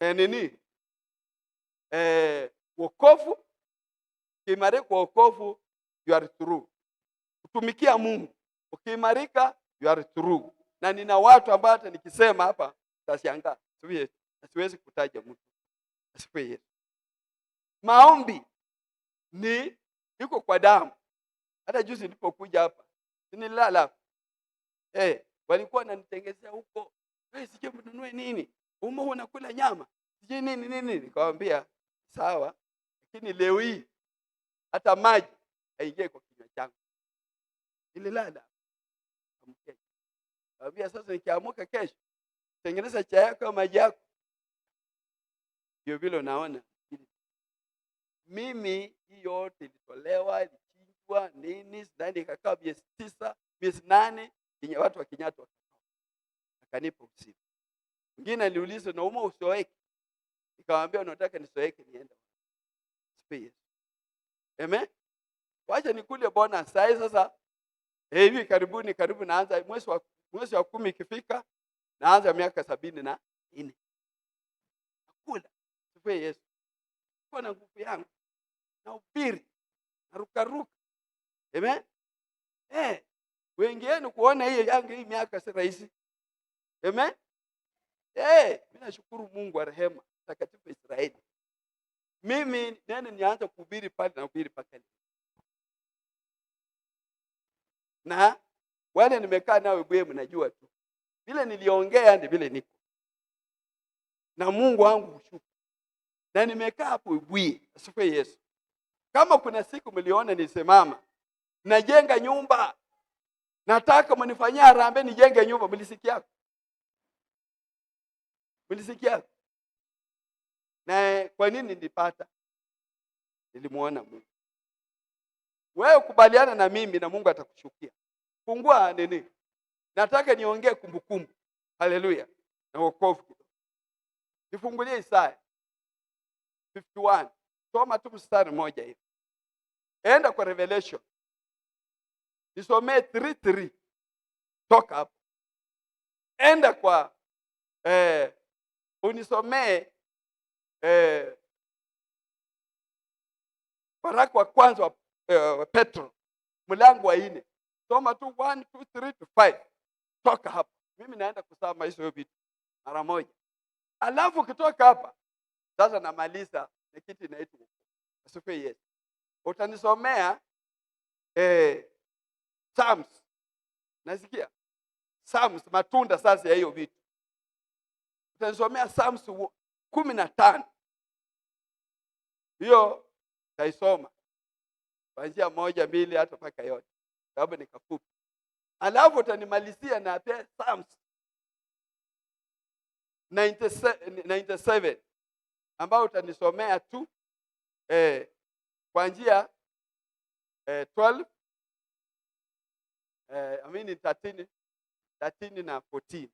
nini? Wokovu, ukiimarika wokovu, you are through. Kutumikia Mungu, ukiimarika you are through. Na nina watu ambao hata nikisema hapa utashangaa. Siwezi kutaja mtu. Asifiwe. Maombi ni iko kwa damu. Hata juzi nilipokuja hapa, nililala. Walikuwa wananitengezea huko. Sije mnunue nini? Umo unakula nyama. Sije nini. Nikamwambia sawa, lakini leo hii hata maji haingie kwa kinywa changu. Nililala. Nikamwambia sasa nikiamka kesho, tengeneza chai yako au maji yako. Ndio vile unaona. Mimi hii yote ilitolewa, ilichinjwa, nini, ndani ikakaa miezi 9, miezi 8, yenye watu wa Kinyatwa akanipa usiku. Mwingine aliuliza na umo usoeke. Nikamwambia unataka nisoeke niende. Space. Amen. Wacha nikule bonus sasa. Hivi karibu naanza mwezi wa 10 ikifika naanza miaka 74. Nakula. Sifa Yesu. Kwa na nguvu yangu. Na upiri. Na ruka. Amen. Wengine kuona hiyo yangu hii miaka si rahisi. Amen. Mimi nashukuru Mungu wa rehema takatifu Israeli. Mimi nene nianza kuhubiri pale na kuhubiri paka leo. Na wale nimekaa nao bwe mnajua tu. Vile niliongea ndio vile niko. Na Mungu wangu mshuku. Na nimekaa hapo bwe. Asifiwe Yesu. Kama kuna siku mliona nisemama, najenga nyumba. Nataka mnifanyia harambee nijenge nyumba, mlisikia? Mlisikia? Na kwa nini nilipata? Nilimuona Mungu. Wewe kubaliana na mimi na Mungu atakushukia. Fungua nini? Nataka niongee kumbukumbu. Haleluya. Na wokovu. Nifungulie Isaya 51. Soma tu mstari mmoja hivi. Enda kwa Revelation. Nisomee 3:3. Toka hapo. Enda kwa unisomee waraka wa kwanza wa Petro mlango wa 4. Soma tu 1, 2, 3 to 5. Toka hapo. Mimi naenda kusoma hizo vitu mara moja. Alafu kitoka hapa sasa namaliza na kitu inaitwa Asifiwe Yesu. Utanisomea Psalms. Nasikia? Psalms matunda sasa ya hiyo vitu. Utanisomea Psalms 15. Hiyo taisoma. Kuanzia 1, 2 hata mpaka yote. Sababu ni kafupi. Alafu utanimalizia na Psalms 97 ambao utanisomea tu kuanzia 12 13 na 14.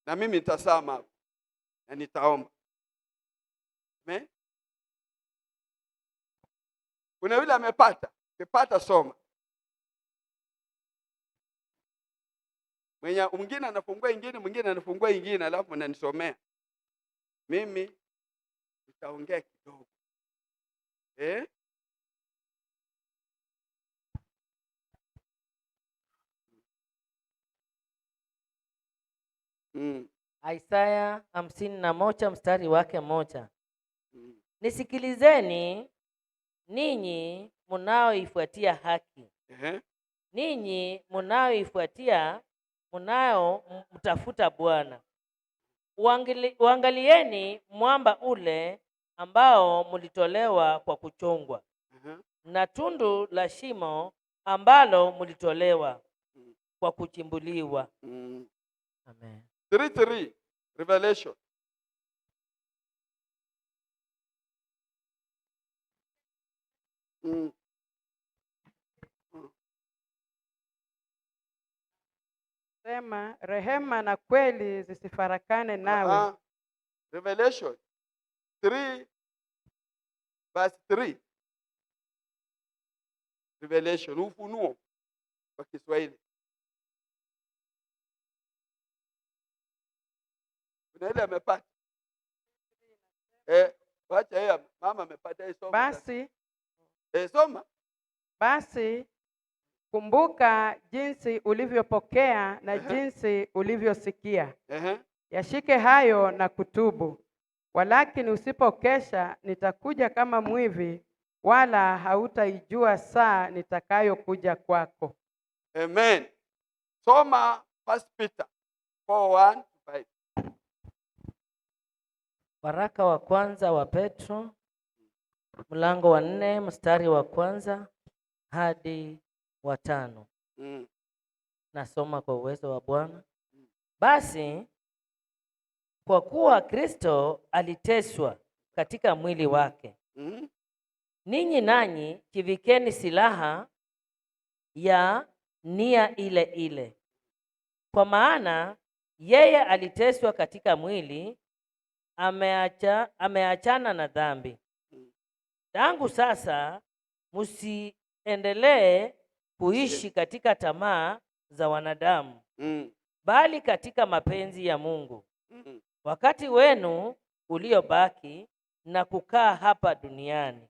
Na mimi nitasoma hapo na nitaomba. Amen. Kuna yule amepata, ukipata soma. Mwingine anafungua ingine, mwingine anafungua ingine, alafu mnanisomea. Mimi nitaongea kidogo. Isaya 51 mstari wake 1. Nisikilizeni ninyi mnaoifuatia haki. Ninyi mnaoifuatia mtafuta Bwana. Uangalieni mwamba ule ambao mlitolewa kwa kuchongwa. Na tundu la shimo ambalo mlitolewa kwa kuchimbuliwa. Amen. 3:3 Revelation. Sema rehema na kweli zisifarakane nawe. Revelation 3 verse 3. Revelation, Ufunuo kwa Kiswahili. Kuna ile amepata. Wacha yeye mama amepata hii somo. Basi Soma. basi kumbuka jinsi ulivyopokea na jinsi ulivyosikia. Yashike hayo na kutubu. Walakini usipokesha, nitakuja kama mwivi, wala hautaijua saa nitakayokuja kwako. Amen. Soma 1 Peter 4:1-5. Waraka wa kwanza wa Petro mlango wa 4 mstari wa kwanza hadi wa 5. Nasoma kwa uwezo wa Bwana. Basi kwa kuwa Kristo aliteswa katika mwili wake, ninyi nanyi jivikeni silaha ya nia ile ile. Kwa maana yeye aliteswa katika mwili, ameachana na dhambi. Tangu sasa msiendelee kuishi katika tamaa za wanadamu, bali katika mapenzi ya Mungu. Wakati wenu uliobaki na kukaa hapa duniani.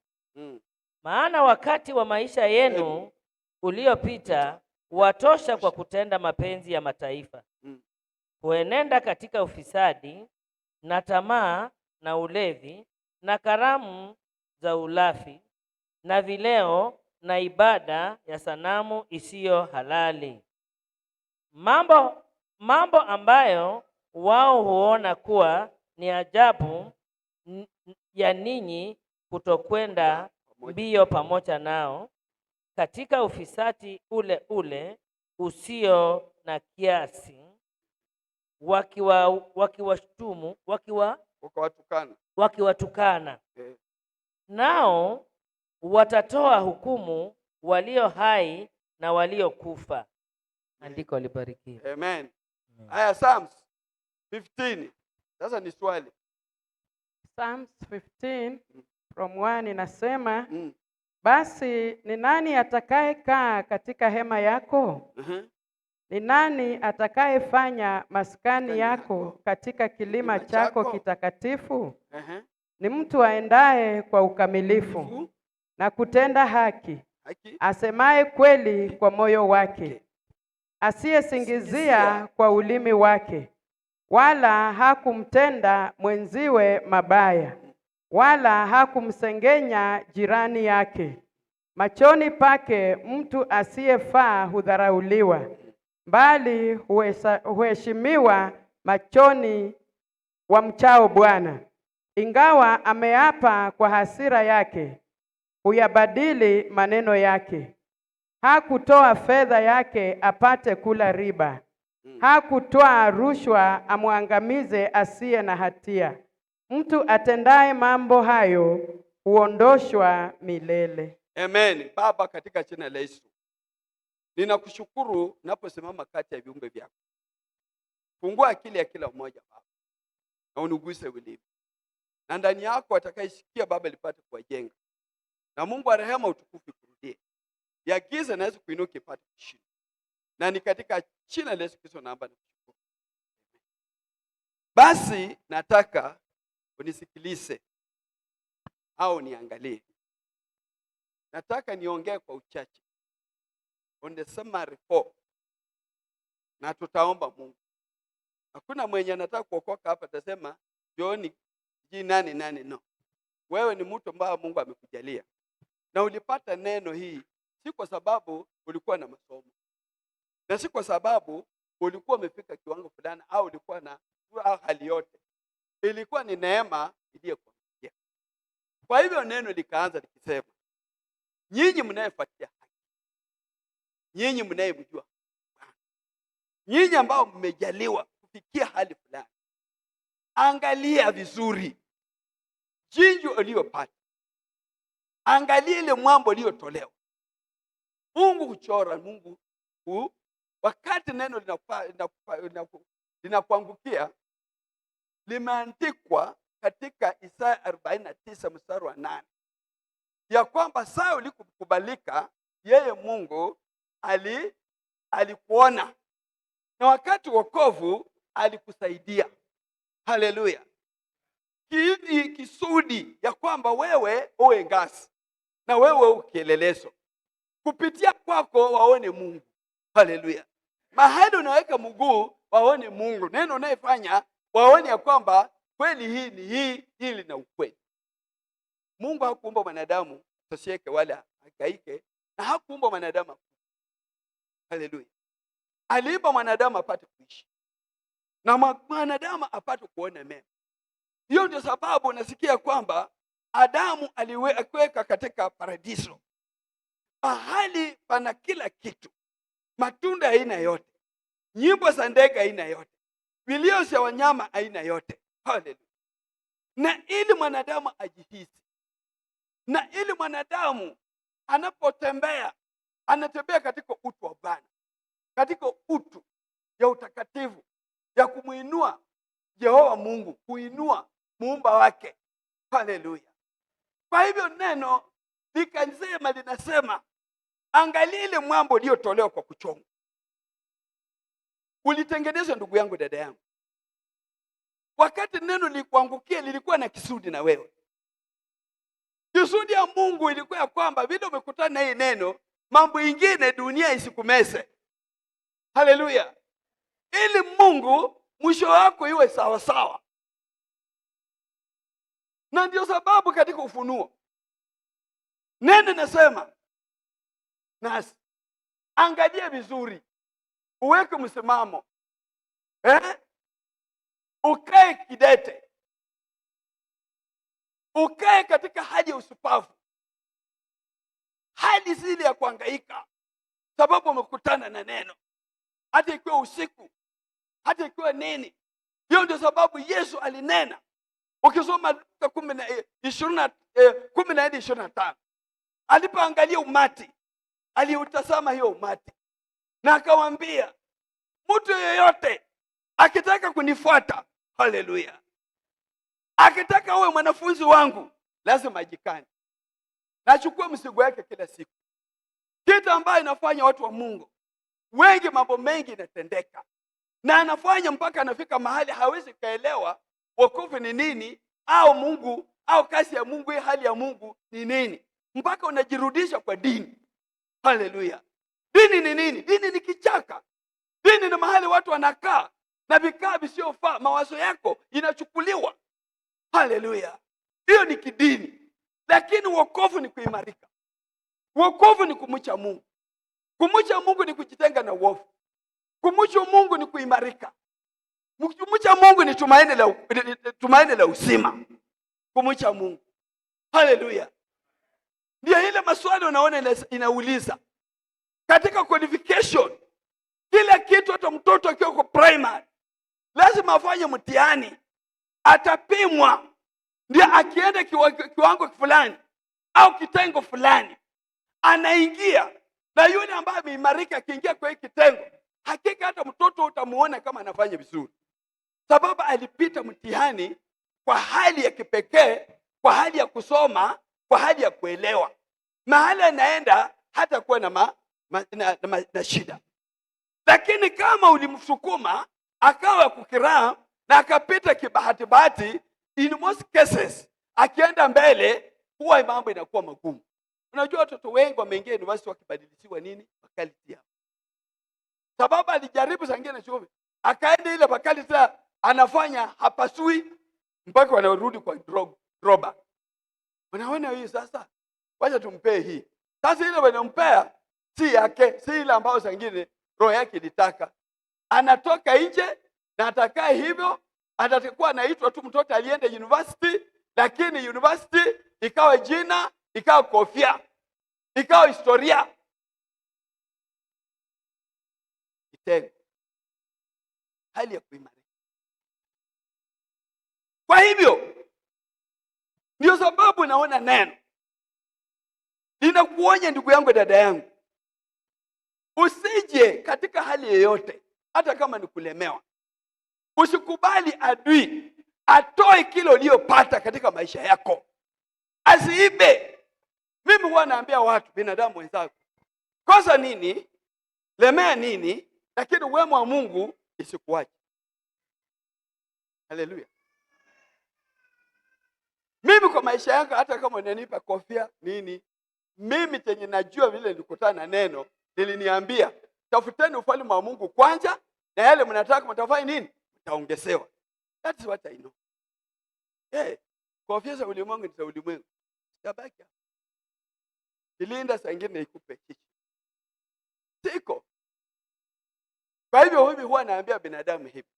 Maana wakati wa maisha yenu uliopita watosha kwa kutenda mapenzi ya mataifa, kuenenda katika ufisadi na tamaa na ulevi na karamu za ulafi na vileo na ibada ya sanamu isiyo halali, mambo ambayo wao huona kuwa ni ajabu ya ninyi kutokwenda mbio pamoja nao katika ufisadi ule ule usio na kiasi, wakiwatukana. Nao watatoa hukumu walio hai na waliokufa. Andiko libarikiwe. Amen. Haya, Psalms 15. Sasa ni swali. Psalms 15 from 1 inasema, basi ni nani atakayekaa katika hema yako? Ni nani atakayefanya maskani yako katika kilima chako kitakatifu? Ni mtu aendaye kwa ukamilifu na kutenda haki, asemaye kweli kwa moyo wake, asiyesingizia kwa ulimi wake, wala hakumtenda mwenziwe mabaya, wala hakumsengenya jirani yake. Machoni pake mtu asiyefaa hudharauliwa, bali huheshimiwa machoni wa mchao Bwana. Ingawa ameapa kwa hasira yake, huyabadili maneno yake. Hakutoa fedha yake apate kula riba, hakutoa rushwa amwangamize asiye na hatia. Mtu atendaye mambo hayo huondoshwa milele. Amen. Baba, katika jina la Yesu, ninakushukuru naposimama kati ya viumbe vyako. Fungua akili ya kila mmoja Baba, na unuguse ulimi, na ndani yako atakayesikia Baba lipate kuwajenga, na Mungu wa rehema utukufu kurudie, ya giza naweza kuinuka ipate kushinda, na ni katika jina la Yesu Kristo naomba na kushukuru. Basi nataka unisikilize au niangalie. Nataka niongee kwa uchache on the summary 4, na tutaomba Mungu. Hakuna mwenye anataka kuokoka hapa atasema John nani no. Wewe ni mtu ambaye Mungu amekujalia, na ulipata neno hii si kwa sababu ulikuwa na masomo, na si kwa sababu ulikuwa umefika kiwango fulani au ulikuwa na hali yote. Ilikuwa ni neema iliyokuja. Kwa hivyo neno likaanza likisema, nyinyi mnayefuatia haki, nyinyi mnayemjua Bwana, nyinyi ambao mmejaliwa kufikia hali fulani, angalia vizuri jinsi uliyopata. Angalia ile mwambo uliotolewa. Mungu huchora, Mungu wakati neno linakuangukia, limeandikwa katika Isaya 49 mstari wa 8 ya kwamba saa ulikubalika yeye Mungu alikuona, na wakati wokovu alikusaidia. Haleluya. kiidi kisudi ya kwamba wewe uwe ngazi na wewe ukielelezo, kupitia kwako waone Mungu. Haleluya! Mahali unaweka mguu waone Mungu, neno unayefanya waone ya kwamba kweli hii ni hili na ukweli. Mungu hakuumba mwanadamu tosieke wala hangaike, na hakuumba mwanadamu. Haleluya! Aliumba mwanadamu apate kuishi na mwanadamu apate kuona mema. Hiyo ndio sababu nasikia kwamba Adamu aliweka katika paradiso, mahali pana kila kitu, matunda aina yote, nyimbo za ndege aina yote, vilio vya wanyama aina yote. Haleluya! Na ili mwanadamu ajihisi, na ili mwanadamu anapotembea anatembea katika utu wa Bwana, katika utu ya utakatifu ya kumuinua Jehova Mungu, kuinua muumba wake. Haleluya! Kwa hivyo neno likasema, linasema angalia ile mwamba uliotolewa kwa kuchonga. Ulitengenezwa ndugu yangu, dada yangu. Wakati neno likuangukia lilikuwa na kisudi na wewe. Kisudi ya Mungu ilikuwa ya kwamba vile umekutana na hii neno, mambo ingine dunia isikumeze. Haleluya! Ili Mungu mwisho wako iwe sawa sawa. Na ndio sababu katika Ufunuo neno nasema nasi angalia vizuri, uweke msimamo, ukae kidete, ukae katika hali ya usupavu, hali zile ya kuhangaika, sababu umekutana na neno, hata ikiwa usiku, hata ikiwa nini. Hiyo ndio sababu Yesu alinena. Ukisoma Luka 10:24-25, alipoangalia umati, aliutazama hiyo umati na akawaambia, mtu yeyote akitaka kunifuata, haleluya, akitaka awe mwanafunzi wangu, lazima ajikane na achukue mzigo wake kila siku. Kitu ambayo inafanya watu wa Mungu wengi, mambo mengi inatendeka, na anafanya mpaka anafika mahali hawezi kaelewa wokovu ni nini, au Mungu, au kazi ya Mungu, hali ya Mungu ni nini, mpaka unajirudisha kwa dini. Haleluya! Dini ni nini? Dini ni kichaka. Dini ni mahali watu wanakaa na vikaa visiofaa, mawazo yako inachukuliwa. Haleluya! Hiyo ni kidini. Lakini wokovu ni kuimarika. Wokovu ni kumcha Mungu. Kumcha Mungu ni kujitenga na uovu. Kumcha Mungu ni kuimarika. Kumcha Mungu ni tumaini la uzima. Kumcha Mungu. Haleluya! Ndio ile maswali unaona inauliza katika qualification. Kila kitu, hata mtoto akiwa kwa primary lazima afanye mtihani, atapimwa, ndio akienda kiwango fulani au kitengo fulani anaingia. Na yule ambaye ameimarika akiingia kwa hiki kitengo, hakika hata mtoto utamuona kama anafanya vizuri, sababu alipita mtihani kwa hali ya kipekee, kwa hali ya kusoma, kwa hali ya kuelewa. Mahali anaenda hata kuwa na shida. Lakini kama ulimsukuma akawa kukiraa na akapita kibahati, in most cases akienda mbele, huwa mambo inakuwa magumu. Unajua watoto wengi wameingia university wakibadilishwa nini? Faculty yao. Sababu alijaribu zingine shule, akaenda ile faculty anafanya hapasui, mpaka wanarudi kwa droba. Unaona hiyo sasa? Wacha tumpee hii. Sasa ile wanampea si yake, si ile ambayo zingine roho yake ilitaka. Anatoka nje na atakaye hivyo, atakuwa anaitwa tu mtoto alienda university, lakini university ikawa jina, ikawa kofia, ikawa historia. Kitengo. Hali ya kuimarika. Kwa hivyo ndio sababu naona neno ninakuonya ndugu yangu, dada yangu, usije katika hali yoyote, hata kama ni kulemewa, usikubali adui atoe kile uliyopata katika maisha yako. Asiibe. Mimi huwa naambia watu, binadamu wenzangu, kosa nini, lemea nini, lakini wema wa Mungu isikuache. Haleluya! maisha yangu, hata kama unanipa kofia nini, mimi chenye najua vile nilikutana na neno, niliniambia tafuteni ufalme wa Mungu kwanza, na yale mnataka mtafanya nini? Mtaongezewa. That is what I know. Kofia za ulimwengu ni za ulimwengu. Tabaki. Ilinda saa ingine ikupe kichi. Siko. Kwa hivyo hivi huwa naambia binadamu hivi.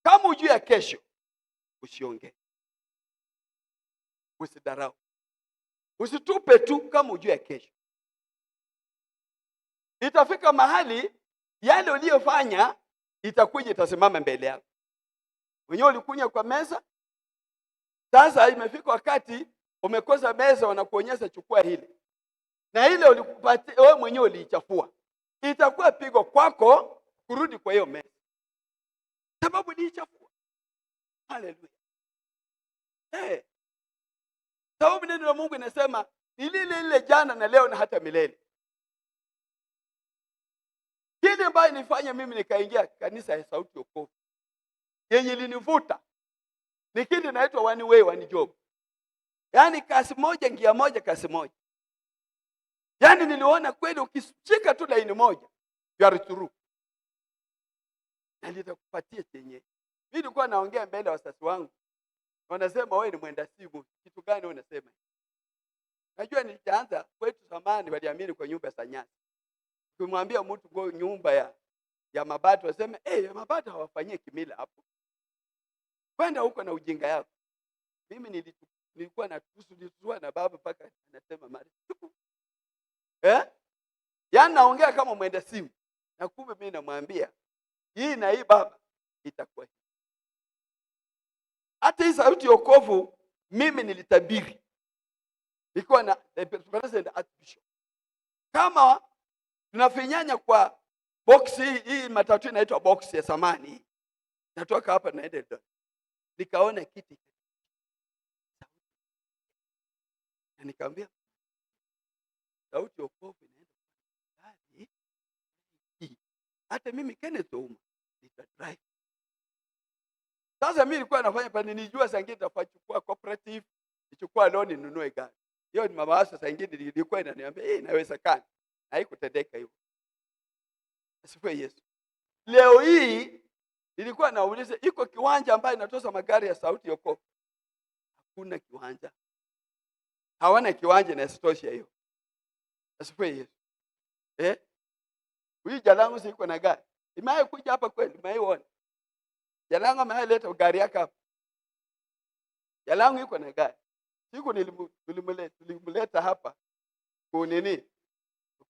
Kama ujue ya kesho, usiongee. Usidharau. Usitupe tu kama ujue ya kesho. Itafika mahali yale uliyofanya itakuja itasimama mbele yako. Wenyewe ulikunya kwa meza. Sasa imefika wakati umekosa meza, wanakuonyesha chukua hili. Na ile ulikupatia wewe mwenyewe uliichafua. Itakuwa pigo kwako kurudi kwa hiyo meza. Sababu uliichafua. Haleluya. Sababu neno la Mungu inasema ni lile jana na leo na hata milele. Kile ambacho nifanya mimi nikaingia kanisa ya Sauti ya Wokovu, yenye linivuta ni kile inaitwa one way one job. Yaani kasi moja ngia moja kasi moja. Yaani niliona kweli ukishika tu laini moja you are through. Na nitakupatia chenye. Mimi nilikuwa naongea mbele ya wazazi wangu. Wanasema wewe ni mwenda simu. Kitu gani unasema? Najua nilianza kwetu zamani waliamini kwa nyumba za nyasi. Ukimwambia mtu kwa nyumba ya mabati waseme ya mabati hawafanyie kimila hapo. Kwenda huko na ujinga yako. Mimi nilikuwa natusua na baba paka anasema mali. Yaani naongea kama mwenda simu. Na kumbe mimi namwambia hii na hii baba itakuwa. Hata hii Sauti ya Wokovu mimi nilitabiri. Nilikuwa na president archbishop. Kama tunafinyanya kwa box hii matatu inaitwa box ya samani. Natoka hapa naenda. Nikaona kiti. Na nikamwambia Sauti ya Wokovu inaenda gari. Hata mimi Kenneth Ouma nitadrive. Sasa mimi nilikuwa nafanya pa nijua saa ingine nitachukua cooperative, nichukua loan ninunue gari. Hiyo ni mawazo saa ingine nilikuwa inaniambia inawezekana. Haikutendeka hivyo. Asifiwe Yesu. Leo hii nilikuwa nauliza iko kiwanja ambayo inatosa magari ya Sauti ya Wokovu. Hakuna kiwanja. Hawana kiwanja na sitosha hiyo. Asifiwe Yesu. Huyu Jalango siko na gari. Imewahi kuja hapa kweli? Imewahi. Jalango ameleta gari yake hapa. Jalango yuko na gari. Siku nilimleta hapa kwa nini?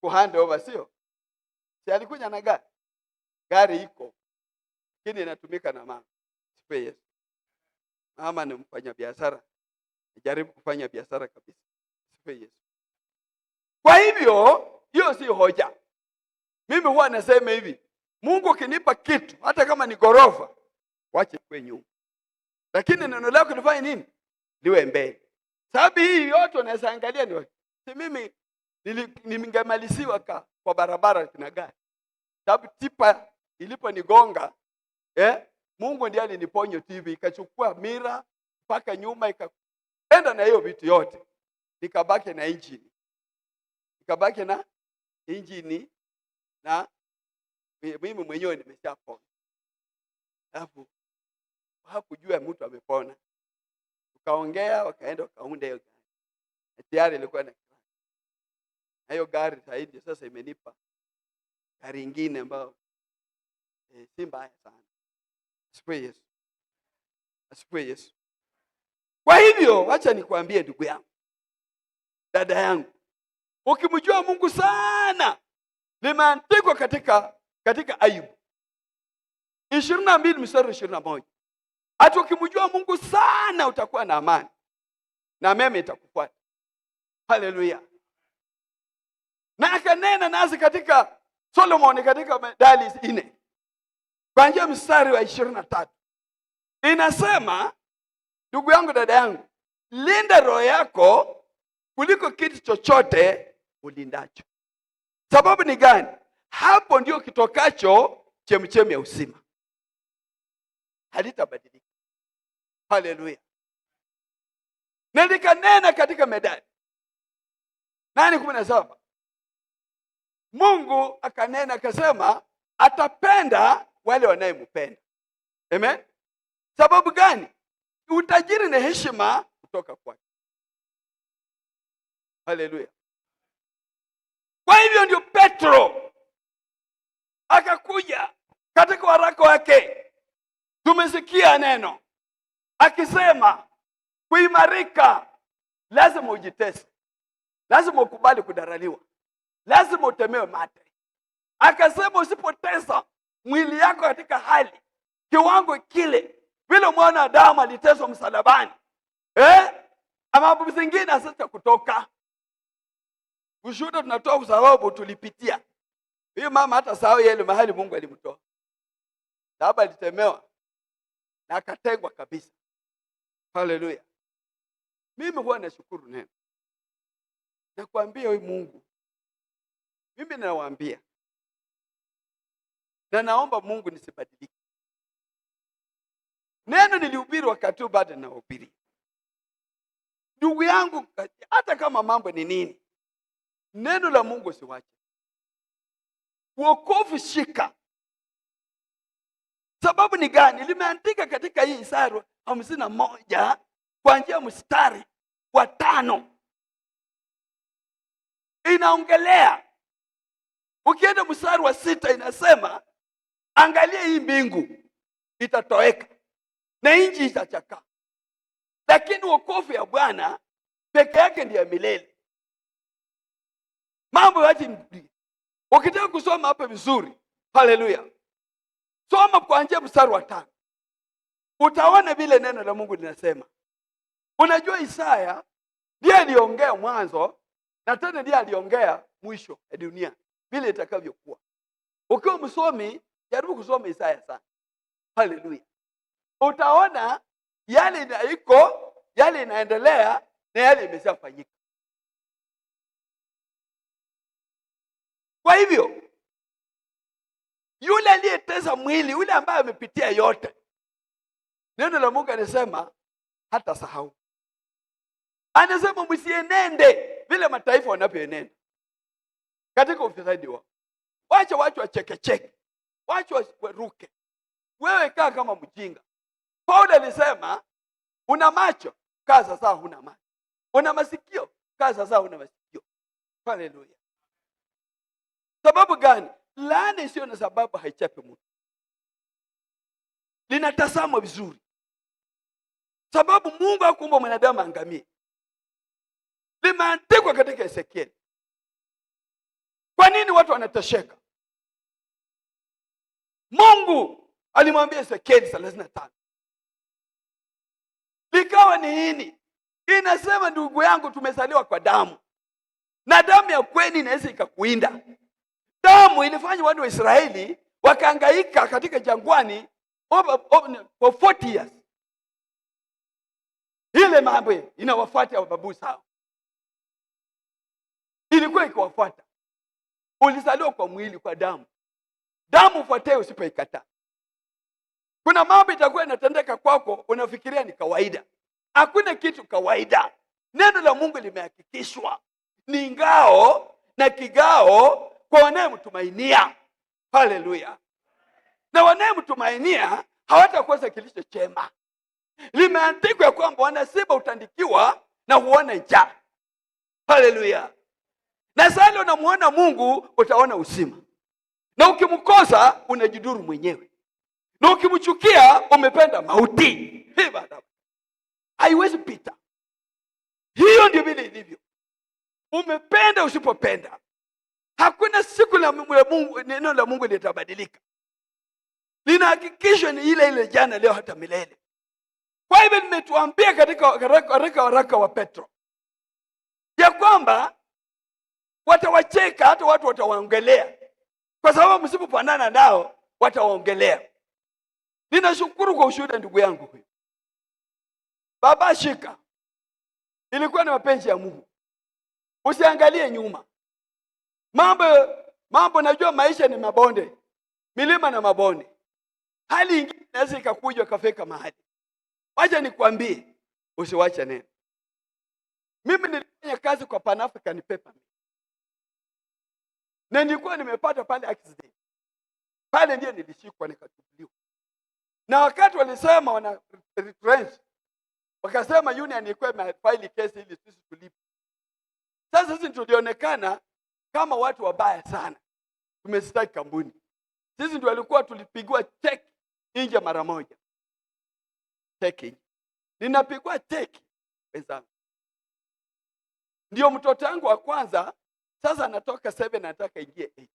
Ku hand over sio? Si alikuja na gari. Gari iko. Lakini inatumika na mama. Asifiwe Yesu. Mama ni mfanya biashara. Nijaribu kufanya biashara kabisa. Asifiwe Yesu. Kwa hivyo, hiyo si hoja. Mimi huwa nasema hivi, Mungu kinipa kitu, hata kama ni gorofa, wache kwe nyuma. Lakini neno lako lifanye nini? Liwe mbele. Sababu hii yote unaweza angalia ni wapi? Si mimi nimemalisiwa kwa barabara na gari. Sababu tipa iliponigonga, Mungu ndiye aliniponya TV, ikachukua mira mpaka nyuma ikaenda na hiyo vitu yote. Nikabaki na injini. Nikabaki na injini na mimi mwenyewe nimeshapona. Hakujua mtu amepona. Tukaongea wakaenda wakaunda hiyo gari. Tayari ilikuwa na hiyo gari zaidi sasa imenipa gari nyingine ambayo si mbaya sana. Asifiwe Yesu. Asifiwe Yesu. Kwa hivyo acha nikwambie ndugu yangu, dada yangu, ukimjua Mungu sana, limeandikwa katika Ayubu 22:21. Hata ukimjua Mungu sana utakuwa na amani. Na mema itakufuata. Haleluya. Na akanena nasi katika Solomon katika Methali 4. Kuanzia mstari wa 23. Inasema, ndugu yangu, dada yangu, linda roho yako kuliko kitu chochote ulindacho. Sababu ni gani? Hapo ndio kitokacho chemchemi ya uzima. Halitabadilika. Haleluya. na nikanena katika Medani 8:17. Mungu akanena akasema atapenda wale wanayempenda. Amen. Sababu gani? Utajiri na heshima kutoka kwake. Haleluya. Kwa hivyo ndio Petro akakuja katika waraka wake, tumesikia neno akisema kuimarika lazima ujitese, lazima ukubali kudaraliwa, lazima utemewe mate. Akasema usipotesa mwili yako katika hali kiwango kile vile mwana Adamu aliteswa msalabani, mambo zingine sasa kutoka ushuhuda tunatoa kwa sababu tulipitia. Huyu mama hata sawa yale mahali Mungu alimtoa, sababu alitemewa na akatengwa kabisa. Haleluya. Mimi huwa nashukuru neno. Nakwambia wewe Mungu, mimi nawaambia na naomba Mungu nisibadilike. Neno nilihubiri wakati bado nahubiri. Ndugu yangu, hata kama mambo ni nini, neno la Mungu siwache. Wokovu shika. Sababu ni gani? Limeandika katika hii Isaya 51 kuanzia mstari wa 5. Inaongelea. Ukienda mstari wa 6 inasema angalia hii mbingu itatoweka na nchi itachakaa, lakini wokovu ya Bwana peke yake ndiye milele. Mambo yote ukitaka kusoma hapa vizuri, haleluya, soma kuanzia mstari wa 5. Utaona vile neno la Mungu linasema. Unajua Isaya ndiye aliongea mwanzo na tena ndiye aliongea mwisho ya dunia vile itakavyokuwa. Ukiwa msomi, jaribu kusoma Isaya sana. Haleluya. Utaona yale iko, yale inaendelea na yale imeshafanyika. Kwa hivyo yule aliyetesa mwili, yule ambaye amepitia yote, neno la Mungu anasema hata sahau. Anasema msienende vile mataifa wanavyoenenda katika ufisadi wao. Wacha watu wachekecheke, wacha waruke. Wewe kaa kama mjinga. Paulo alisema una macho, kaa sasa huna macho. Una masikio, kaa sasa huna masikio. Haleluya. Sababu gani? Laana isiyo na sababu haichape mtu. Linatazama vizuri. Sababu Mungu hakuumba mwanadamu angamie. Limeandikwa katika Ezekiel. Kwa nini watu wanatesheka? Mungu alimwambia Ezekiel 35. Likawa ni nini? Inasema ndugu yangu, tumezaliwa kwa damu. Na damu ya kweli inaweza ikakuinda. Damu ilifanya watu wa Israeli wakahangaika katika jangwani for 40 years. Ile mambo inawafuata babu zao. Ilikuwa ikiwafuata. Ulizaliwa kwa mwili, kwa damu. Damu ufuatae usipoikataa. Kuna mambo itakuwa inatendeka kwako unafikiria ni kawaida. Hakuna kitu kawaida. Neno la Mungu limehakikishwa ni ngao na kigao kwa wanayemtumainia. Haleluya. Na wanayemtumainia hawatakosa kilicho chema. Limeandikwa ya kwamba wanasema utandikiwa na huona njaa. Haleluya. Na sasa unamuona Mungu utaona uzima. Na ukimkosa unajidhuru mwenyewe. Na ukimchukia umependa mauti. Haiwezi pita. Hiyo ndio vile ilivyo. Umependa usipopenda. Hakuna siku la Mungu, neno la Mungu litabadilika. Linahakikishwa ni ile ile jana, leo, hata milele. Kwa hivyo nimetuambia katika waraka wa Petro ya kwamba watawacheka, hata watu watawaongelea. Kwa sababu msipofanana nao watawaongelea. Ninashukuru kwa ushuhuda ndugu yangu huyu. Baba shika. Ilikuwa ni mapenzi ya Mungu. Usiangalie nyuma. Mambo najua maisha ni mabonde. Milima na mabonde. Hali ingine inaweza ikakuja kafika mahali. Wacha nikwambie, usiwache neno. Mimi nilifanya kazi kwa Pan African Paper na nilikuwa nimepata pale accident pale, ndio nilishikwa nikatubuliwa. Na wakati walisema wana retrench, wakasema union ilikuwa imefile kesi ili sisi tulipe. Sasa sisi tulionekana kama watu wabaya sana, tumestaki kampuni. Sisi ndio walikuwa tulipigwa check nje mara moja. Check. Ninapigwa check wenzangu. Ndio mtoto wangu wa kwanza sasa anatoka 7 anataka ingie 8.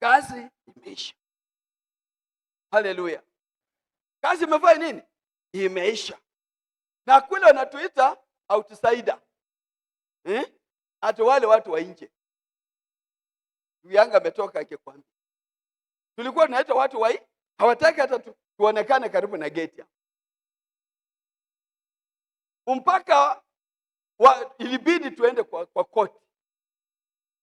Kazi imeisha. Haleluya. Kazi imefanya nini? Imeisha. Na kule wanatuita outsider. Hata wale watu wa nje. Yanga ametoka akikwambia. Tulikuwa tunaita watu wa hawataki hata tuonekane karibu na gate hapo. Mpaka ilibidi tuende kwa koti.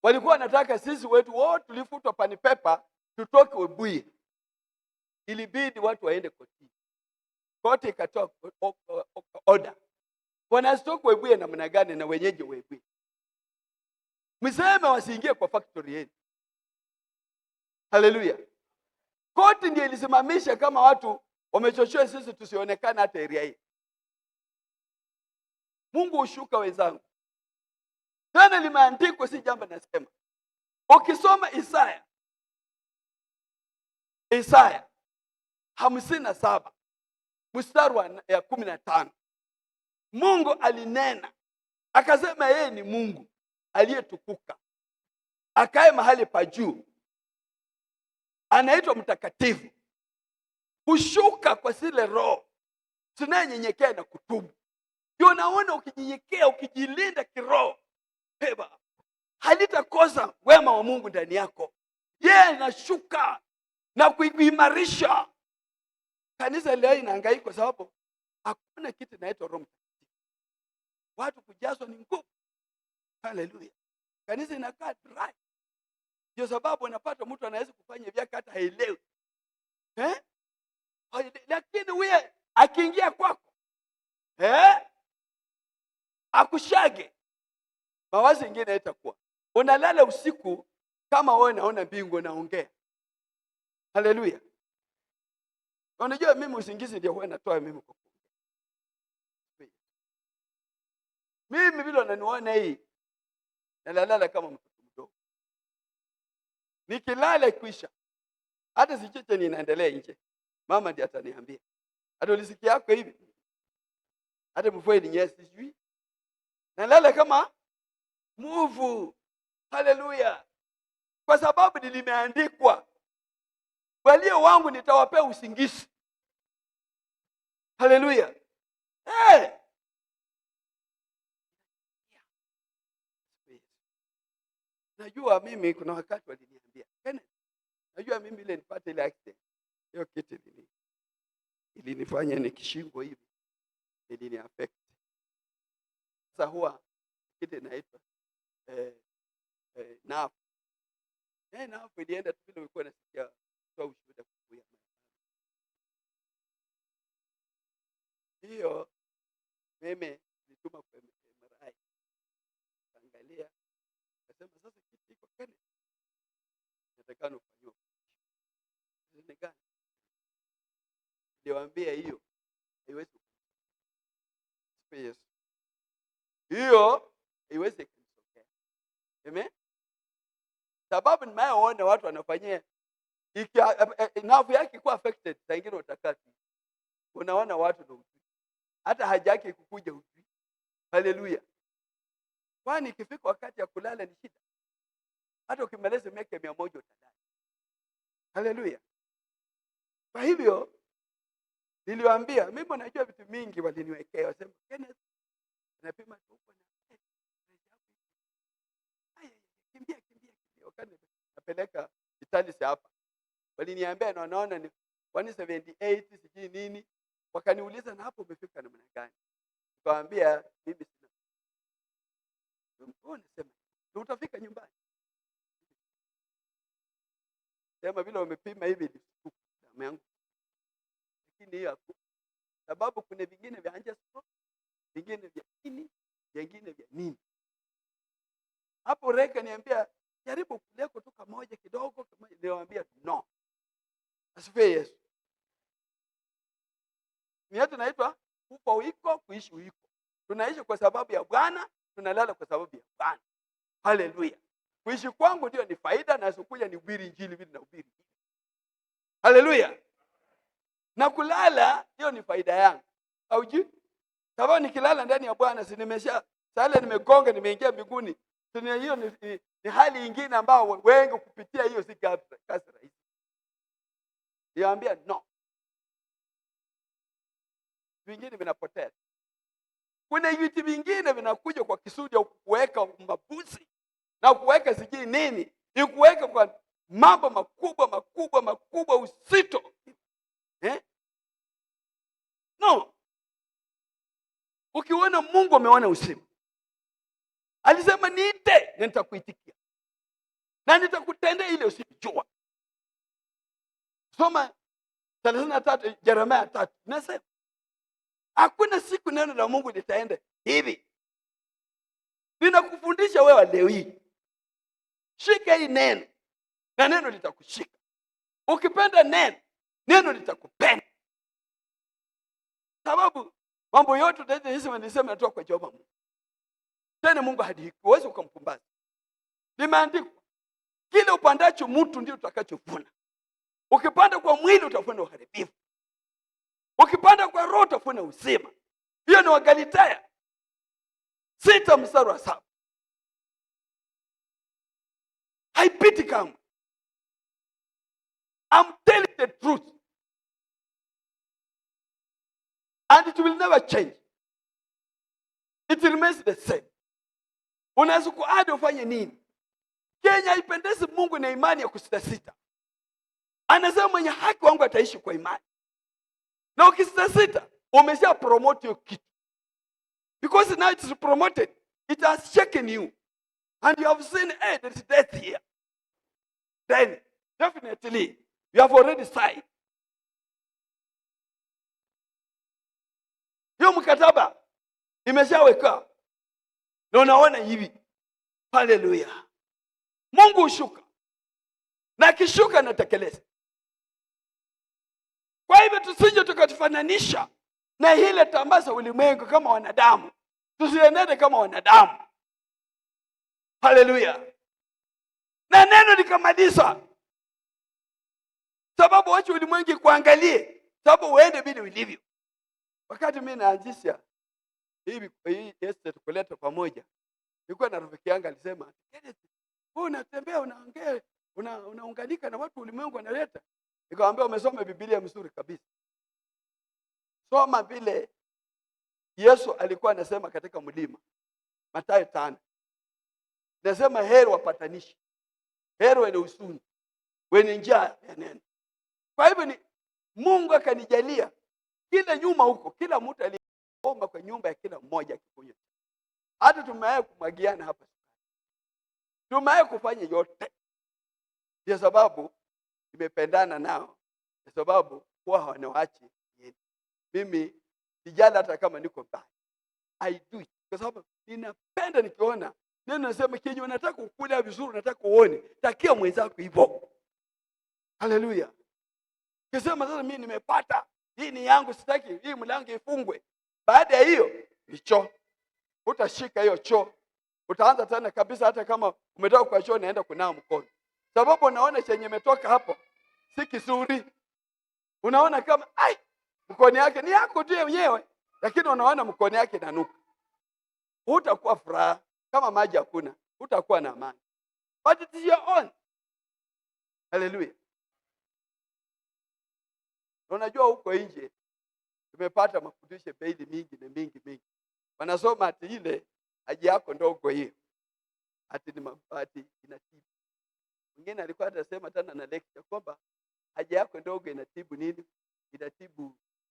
Walikuwa wanataka sisi wetu wote tulifutwa Pan Paper tutoke Webuye. Ilibidi watu waende koti. Koti ikatoa order. Wanasitoka Webuye namna gani na wenyeji Webuye? Mseme wasiingie kwa factory yenu. Haleluya. Koti ndiyo ilisimamisha kama watu wamechochoa sisi tusionekana hata area hii. Mungu ushuka wenzangu. Tena limeandikwa, si jambo nasema. Ukisoma Isaya 57 mstari wa 15. Mungu alinena. Akasema yeye ni Mungu aliyetukuka. Akae mahali pa juu. Anaitwa mtakatifu. Kushuka kwa zile roho tunayenyenyekea na kutubu. Ndio naona ukijinyenyekea, ukijilinda kiroho, heba halitakosa wema wa Mungu ndani yako. Yeye anashuka na kuimarisha. Kanisa leo inahangaika kwa sababu hakuna kitu inaitwa Roho Mtakatifu. Watu kujazwa ni nguvu. Haleluya. Kanisa inakaa dry. Ndio sababu unapata mtu anaweza kufanya vyake hata haelewi. Lakini wewe akiingia kwako, akushage, mawazo mengine itakuwa. Unalala usiku kama wewe unaona mbingu naongea. Haleluya. Unajua mimi usingizi ndio huwa natoa mimi kwa kuongea. Mimi bila unaniona hii nalala kama mtoto mdogo. Nikilala ikwisha, hata sichoche ninaendelea nje, mama ndiye ataniambia. Hata ulisikia yako hivi. Hata mvua ilinyesha sijui. Nalala kama muvu. Haleluya. Kwa sababu limeandikwa, walio wangu nitawapea usingizi. Haleluya. Najua mimi kuna wakati waliniambia, Kenneth, najua mimi ile nipate ile accident. Hiyo kitu ilinifanya nikishingo hivi. Ilini affect. Sasa huwa kitu inaitwa nafu. Nafu ilienda tu vile ulikuwa unasikia kwa ushuhuda kukuya. Hiyo mimi nilituma kwa MRI. Angalia. Nasema sasa kitu iko Kenneth. Natakana ufanywe. Ni gani? Niwaambia hiyo haiwezi. Yes. Hiyo haiwezi kutokea. Amen. Sababu nimeona watu wanafanyia nafu yake ikuwa affected, wengine utakati. Unaona watu ndio hata haja yake kukuja ujui. Haleluya. Kwani ikifika wakati ya kulala ni shida. Hata ukimaliza miaka 100 utadai. Haleluya. Kwa hivyo niliwaambia mimi najua vitu mingi waliniwekea, wasema Kenneth napima huko na kimbia. Wakati napeleka Italy hapa. Waliniambia na wanaona ni 178 sijui nini. Wakaniuliza na hapo umefika namna gani? Nikamwambia mimi sina. Unasema utafika nyumbani. Sema vile umepima hivi damu yangu. Lakini hiyo sababu kuna vingine vya anja stroke, vingine vya ini, vingine vya nini? Hapo Reka niambia jaribu kuleko tu kamoja kidogo, niwaambia no. Asifiwe Yesu. Ni hata naitwa huko uiko kuishi uiko. Tunaishi kwa sababu ya Bwana, tunalala kwa sababu ya Bwana. Haleluya. Kuishi kwangu ndio ni faida, na sikuja ni hubiri injili vile na hubiri. Haleluya. Na kulala hiyo ni faida yangu. Haujui? Sababu nikilala ndani ya Bwana si nimesha sala, nimegonga, nimeingia mbinguni. Dunia hiyo ni hali nyingine ambao wengi kupitia hiyo si kazi rahisi. Niambia no. Vingine vinapotea. Kuna vitu vingine vinakuja kwa kisudi ya kuweka mabusi na kuweka sijui nini, ni kuweka kwa mambo makubwa usito. No. Ukiona Mungu ameona usima. Alisema niite na nitakuitikia. Na nitakutendea ile usijua. Soma 33 Yeremia 3. Nasema hakuna siku neno la Mungu litaenda hivi. Ninakufundisha wewe leo hii. Shika hii neno na neno litakushika. Ukipenda neno litakupenda. Sababu mambo yote nilisema natoka kwa Jehova Mungu. Tena Mungu hadiki, uweze ukampumbaza. Limeandikwa, kile upandacho mtu ndio utakachovuna. Ukipanda kwa mwili utavuna uharibifu. Ukipanda kwa roho utavuna uzima. Hiyo ni Wagalatia 6:7. Haipiti kamwe. I'm telling the truth. And it will never change. It remains the same. Unaweza kuadi ufanye nini? Kenya haipendezi Mungu na imani ya kusitasita. Anasema mwenye haki wangu ataishi kwa imani. Na ukisitasita, umesha promote hiyo kitu. Because now it is promoted, it has shaken you. And you have seen, hey, there is death here. Then, definitely, you have already signed. Hiyo mkataba imeshaweka. Na unaona hivi. Haleluya. Mungu hushuka. Na akishuka anatekeleza. Kwa hivyo tusije tukatufananisha na ile tambaza ulimwengu kama wanadamu. Tusienende kama wanadamu. Haleluya. Na neno likamaliza. Sababu wacha ulimwengu kuangalie. Sababu uende bila ulivyo. Wakati mimi naanzisha hii Yesu tukuleta pamoja. Nilikuwa na rafiki yangu alisema, "Wewe unatembea unaongea, unaunganika na watu ulimwengu wanaleta." Nikamwambia umesoma Biblia mzuri kabisa. Soma vile Yesu alikuwa anasema katika mlima. Mathayo 5. Nasema heri wapatanishi. Heri wenye huzuni, wenye njaa ya neno. Kwa hivyo ni Mungu akanijalia kila nyuma huko, kila mtu aliomba kwa nyumba ya kila mmoja akikunywa. Hata tumewahi kumwagiana hapa. Tumewahi kufanya yote. Kwa sababu nimependana nao. Kwa sababu huwa hawaniachi. Mimi sijala hata kama niko mbali. I do it. Kwa sababu ninapenda nikiona neno nasema kinyo unataka ukule vizuri, unataka uone, takia mwenzako hivyo. Haleluya. Kisema sasa mimi nimepata, hii ni yangu, sitaki hii mlango ifungwe. Baada ya hiyo ni choo. Utashika hiyo choo. Utaanza tena kabisa, hata kama umetoka kwa choo naenda kunawa mkono. Sababu unaona chenye umetoka hapo si kizuri. Unaona kama mkono yake ni yako tu mwenyewe, lakini unaona mkono yake inanuka. Hutakuwa furaha kama maji hakuna, hutakuwa na amani. But it is your own. Hallelujah. Unajua huko nje tumepata mafundisho baadhi mingi. Wanasoma ati ile haja yako ndogo hiyo. Ati ni mabati inatibu. Mwingine alikuwa anasema tena na lecture kwamba haja yako ndogo inatibu nini?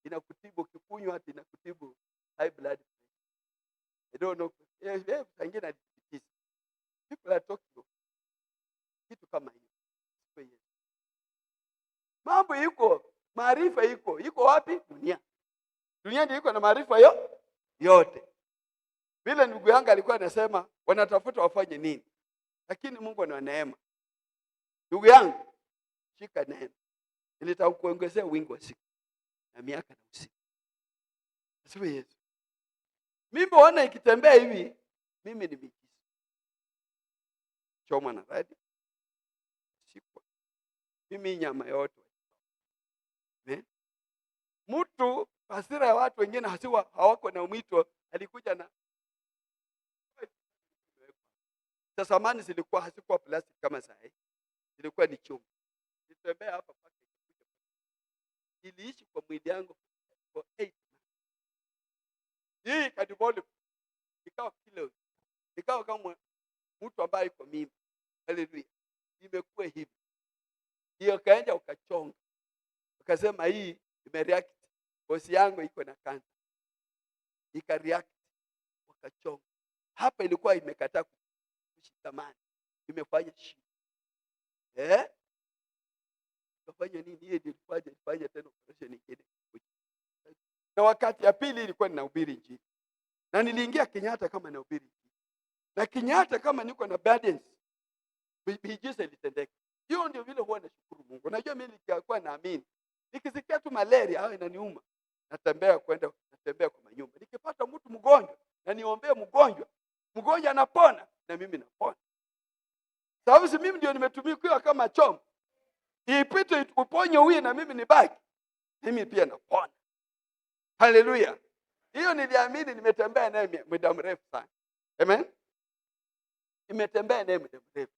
Inakutibu kikunywa, ati inakutibu high blood pressure. I don't know. Wengine alithibitisha. People are talking kitu kama hiyo. Mambo iko, maarifa iko wapi? Dunia ndio iko na maarifa yote. Vile ndugu yangu alikuwa anasema wanatafuta wafanye nini, lakini Mungu ni neema. Ndugu yangu, shika neno, nitakuongezea wingi wa siku na miaka na usiku. Asifiwe Yesu. Mimi ona ikitembea hivi, mimi ni mikizi. Choma na radi. Sikwa. Mimi nyama yote. Mtu hasira ya watu wengine hawako na mwito, alikuja na za zamani zilikuwa hazikuwa plastic kama sasa. Zilikuwa ni chuma. Nitembea hapa paka iliishi kwa mwili yangu for 8 months. Hii kadiboli ikawa kilo. Ikawa kama mtu ambaye yuko mimi. Haleluya. Imekuwa hivi. Hiyo kaenda ukachonga. Ukasema hii imereact. Bosi yangu iko na kansa. Ikareact. Wakachonga. Hapa ilikuwa imekataa kushikamana. Imefanya shida. Kafanya nini? Yeye ndio alifanya tena operation nyingine. Na wakati ya pili ilikuwa ninahubiri Injili. Na niliingia Kenyatta kama nahubiri Injili. Na Kenyatta kama niko na burdens. Miujiza ilitendeka. Hiyo ndio vile huwa nashukuru Mungu. Unajua mimi nilikuwa naamini. Nikisikia tu malaria au inaniuma, natembea kwa manyumba. Nikipata mtu mgonjwa na niombee mgonjwa anapona na mimi napona. Sababu si mimi ndio nimetumikiwa kama chombo. Ipite uponye huyu na mimi nibaki. Mimi pia napona. Haleluya. Hiyo niliamini, nimetembea naye muda mrefu sana. Amen. Nimetembea naye muda mrefu.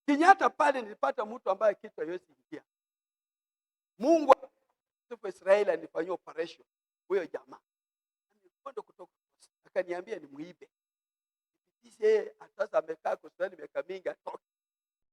Kenyatta pale nilipata mtu ambaye kitu haiwezi ingia. Mungu wa Israeli alifanyia operation huyo jamaa. Alikwenda kutoka akaniambia ni muibe. Sisi sasa amekaa kwa hospitali